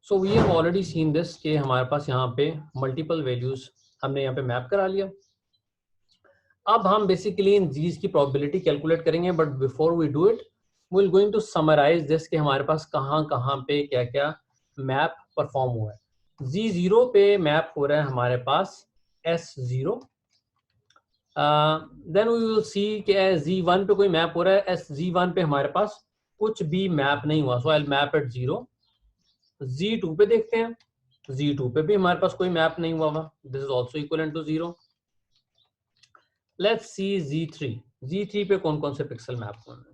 So we have already seen this कि हमारे पास यहाँ पे मल्टीपल वैल्यूज हमने यहाँ पे मैप करा लिया। अब हम बेसिकली इन जीज की प्रोबेबिलिटी कैलकुलेट करेंगे, but before we do it we will going to summarize this कि हमारे पास कहाँ कहाँ पे क्या क्या मैप परफॉर्म हुआ है। Z0 पे मैप हो रहा है हमारे पास S0, then we will see कि Z1 पे कोई मैप हो रहा है, Z1 पे हमारे पास कुछ भी मैप नहीं हुआ, so I will map at 0। Z2 पे देखते हैं, Z2 पे भी हमारे पास कोई मैप नहीं हुआ, this is also equal to 0। Let's see Z3, Z3 पे कौन कौन से पिक्सल मैप हुए हैं।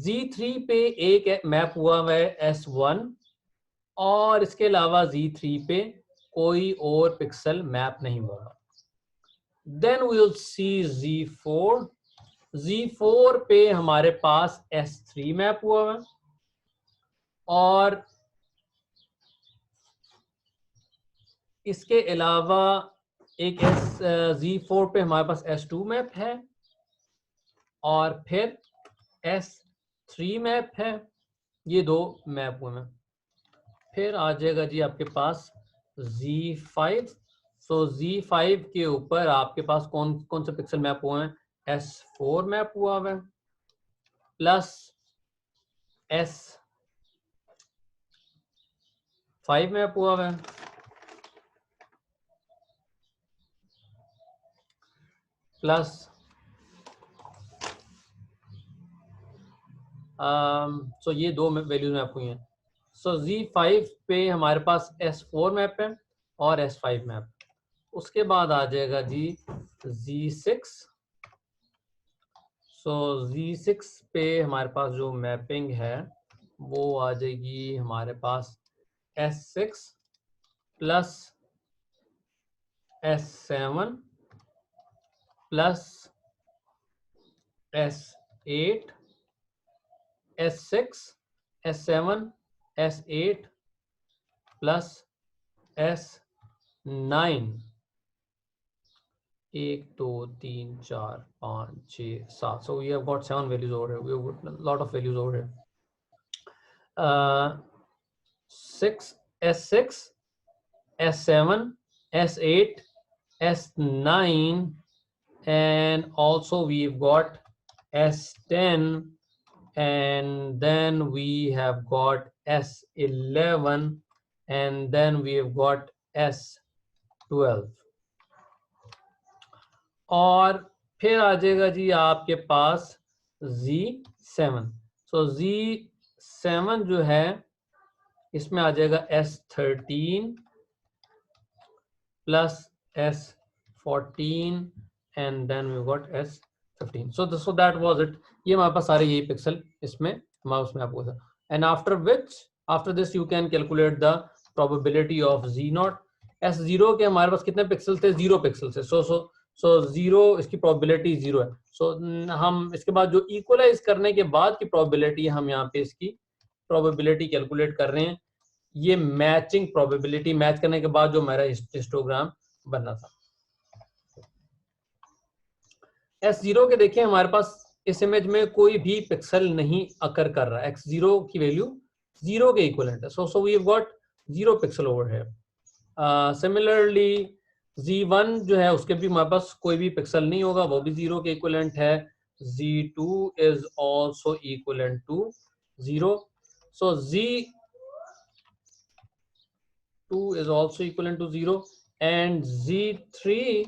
Z3 पे एक मैप हुआ है S1, और इसके अलावा Z3 पे कोई और पिक्सल मैप नहीं हुआ। Then we will C Z4, Z4 पे हमारे पास S3 मैप हुआ है, और इसके अलावा एक Z4 पे हमारे पास S2 मैप है, और फिर S3 मैप है। ये दो मैप हुए हैं। फिर आ जाएगा जी आपके पास Z5। सो Z5 के ऊपर आपके पास कौन कौन से पिक्सल मैप हुए हैं, S4 मैप हुआ है, प्लस S5 मैप हुआ है, प्लस सो ये दो वैल्यूज मैप हुई हैं। सो Z5 पे हमारे पास S4 मैप है और S5 मैप। उसके बाद आ जाएगा जी Z6। सो Z6 पे हमारे पास जो मैपिंग है वो आ जाएगी हमारे पास S6 plus S7 plus S8, S6, S7, S8 plus S9। 1 2 3 4 5 6 7। So we have got 7 values over here. We have got a lot of values over here. 6 S6, S7, S8, S9, and also we've got S10, and then we have got S11, and then we have got S12, और फिर आ जाएगा जी आपके पास Z7। सो Z7 जो है इसमें आ जाएगा S13 plus S14, and then we got S15। So that was it. ये हमारे पास सारे यही पिक्सल इसमें हमारे उसमें आपको था, and after this you can calculate the probability of Z0। S0 के हमारे पास कितने पिक्सल थे, 0 पिक्सल थे। सो 0 इसकी प्रोबेबिलिटी 0 है। सो हम इसके बाद जो इक्वलाइज करने के बाद की प्रोबेबिलिटी हम यहाँ पे इसकी प्रोबेबिलिटी कैलकुलेट कर रहे हैं, ये मैचिंग प्रोबेबिलिटी, मैच करने के बाद जो मेरा हिस्टोग्राम बनना था। S0 के देखें हमारे पास इस इमेज में कोई भी पिक्सल नहीं अकर कर रहा है, X0 की वैल्यू 0 के इक्वलेंट है। So we have got 0 pixel over है। सिमिलरली Z1 जो है उसके भी हमारे पास कोई भी पिक्सल नहीं होगा, वो भी 0 के इक्वलेंट है। Z2 is also equivalent to 0। So Z2 is also equivalent to 0, and Z3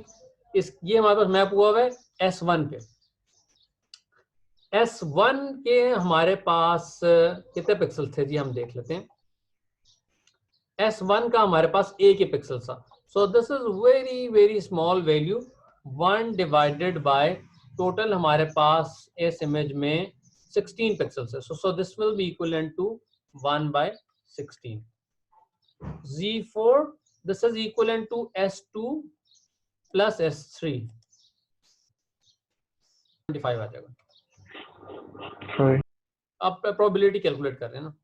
इस ये हमारे पास मैप हुआ है S1 पे। S1 के हमारे पास कितने पिक्सल थे जी, हम देख लेते हैं। S1 का हमारे पास एक ही पिक्सल था। So this is very very small value, 1 divided by total हमारे पास इस इमेज में 16 पिक्सल्स है। So this will be equivalent to 1 by 16। Z4, this is equivalent to S2 plus S3, 25 आ जाएगा। अब प्रोबेबिलिटी कैलकुलेट कर रहे हैं ना।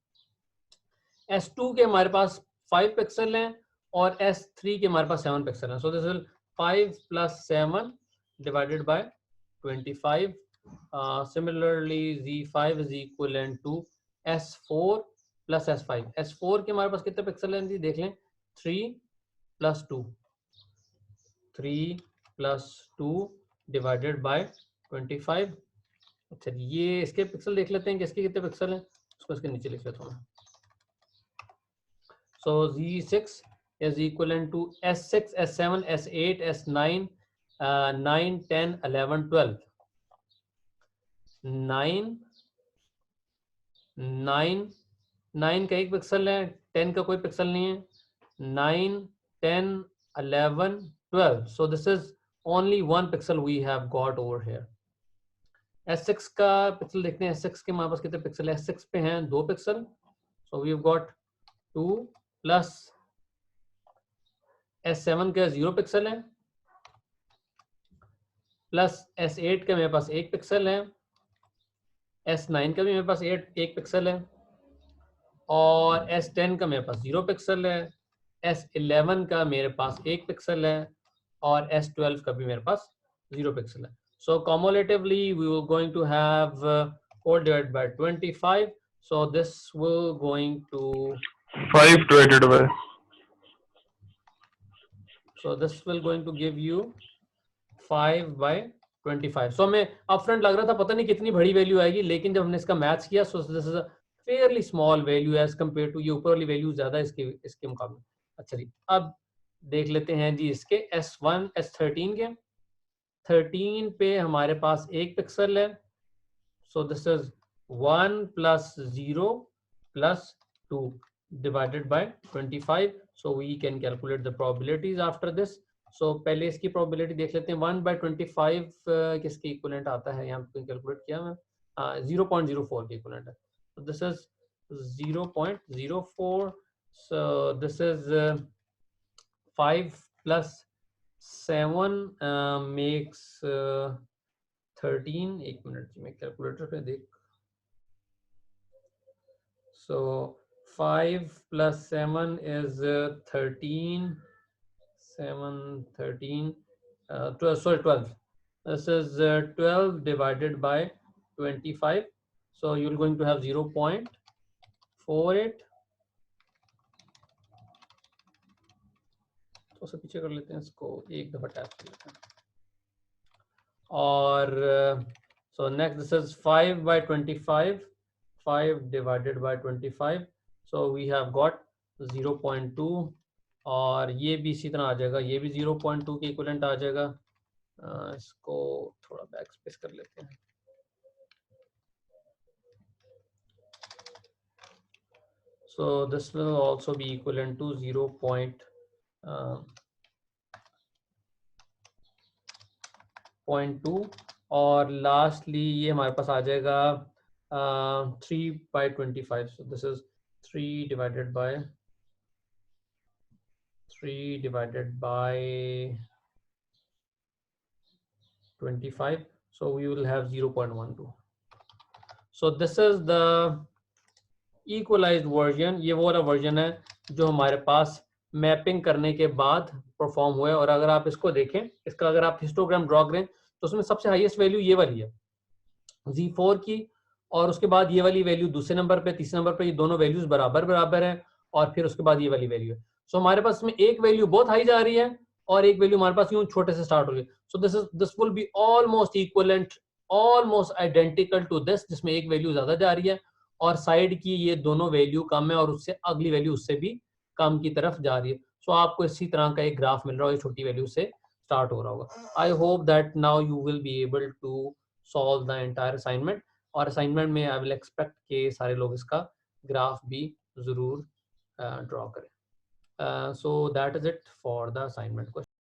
S2 के हमारे पास 5 पिक्सल हैं और S3 के हमारे पास 7 पिक्सल हैं। सो this will 5 plus 7 divided by 25. Similarly, Z5 is equivalent to S4 plus S5। S4 के हमारे पास कितने पिक्सल हैं जी, देख लें, 3 + 2, 3 + 2 डिवाइडेड बाय 25। अच्छा, ये इसके पिक्सल देख लेते हैं कि इसके कितने पिक्सल हैं, उसको इसके नीचे लिख लेता हूँ। सो Z6 is equivalent to S6, S7, S8, S9, 9, 10, 11, 12। 9 का एक पिक्सल है, 10 का कोई पिक्सल नहीं है, 9, 10, 11, 12। So this is only one pixel we have got over here. S6 का पिक्सल देखते हैं, S6 के हमारे पास कितने पिक्सल है, S6 पे हैं 2 pixel, so we've got 2 plus S7 का 0 पिक्सल है, प्लस S8 का मेरे पास 1 पिक्सल है, S9 का भी मेरे पास 1 पिक्सल है, और S10 का मेरे पास 0 पिक्सल है, S11 का मेरे पास 1 पिक्सल है, और S12 का भी मेरे पास 0 पिक्सल है. So cumulatively we were going to have 4 divided by 25. So this will going to 5 divided by. So this will going to give you 5 by 25. So हमें अपफ्रंट लग रहा था पता नहीं कितनी बड़ी वैल्यू आएगी, लेकिन जब हमने इसका मैच किया, so this is a fairly small value as compared to ये ऊपर वाली वैल्यू ज्यादा इसके मुकाबले. अच्छा जी, अब देख लेते हैं जी इसके S1 S13 के. 13 पे हमारे पास 1 पिक्सल है, so this is 1 plus 0 plus 2 divided by 25. So we can calculate the probabilities after this. So पहले इसकी probability देख लेते हैं. 1 by 25 किसके इक्वलेंट आता है, यहाँ पे कैलकुलेट किया मैं, 0.04 के इक्वलेंट है. So this is 0.04. So this is 5 plus 7 makes 13. एक मिनट मैं कैलकुलेटर पे देख. So 5 plus 7 is 13. 7, 13, 12, sorry 12. This is 12 divided by 25. So you're going to have 0.48. तो उसे पीछे कर लेते हैं, इसको एक दफा टैप कर लेते हैं. और so next this is 5 by 25. 5 divided by 25. So we have got 0.2. और ये भी इसी तरह आ जाएगा, ये भी 0.2 के इक्विवेलेंट आ जाएगा. इसको थोड़ा बैक स्पेस कर लेते हैं. So this will also be equivalent to 0.2. और लास्टली ये हमारे पास आ जाएगा 3 by 25. So this is 3 divided by 25. So we will have 0.12. So this is the equalized version. ये वो वाला वर्जन है जो हमारे पास मैपिंग करने के बाद परफॉर्म हुआ है. और अगर आप इसको देखें, इसका अगर आप हिस्टोग्राम ड्रॉ करें, तो उसमें सबसे हाईएस्ट वैल्यू ये वाली है Z4 की, और उसके बाद ये वाली वैल्यू दूसरे नंबर पे, तीसरे नंबर पे, ये दोनों वैल्यूज बराबर हैं, और फिर उसके बाद ये वाली वैल्यू है. सो हमारे पास इसमें एक वैल्यू बहुत हाई जा रही है और एक वैल्यू हमारे पास यूं छोटे से स्टार्ट हो रही है. So this will be almost equivalent, almost identical to this, जिसमें एक वैल्यू ज्यादा जा रही है और साइड की ये दोनों वैल्यू कम है, और उससे अगली वैल्यू उससे भी कम की तरफ जा रही है. सो आपको इसी तरह का एक ग्राफ मिल रहा है, छोटी वैल्यू से स्टार्ट हो रहा होगा. I hope that now you will be able to solve the entire assignment. और असाइनमेंट में आई विल एक्सपेक्ट के सारे लोग इसका ग्राफ भी जरूर ड्रॉ करें. So that is it for the assignment question.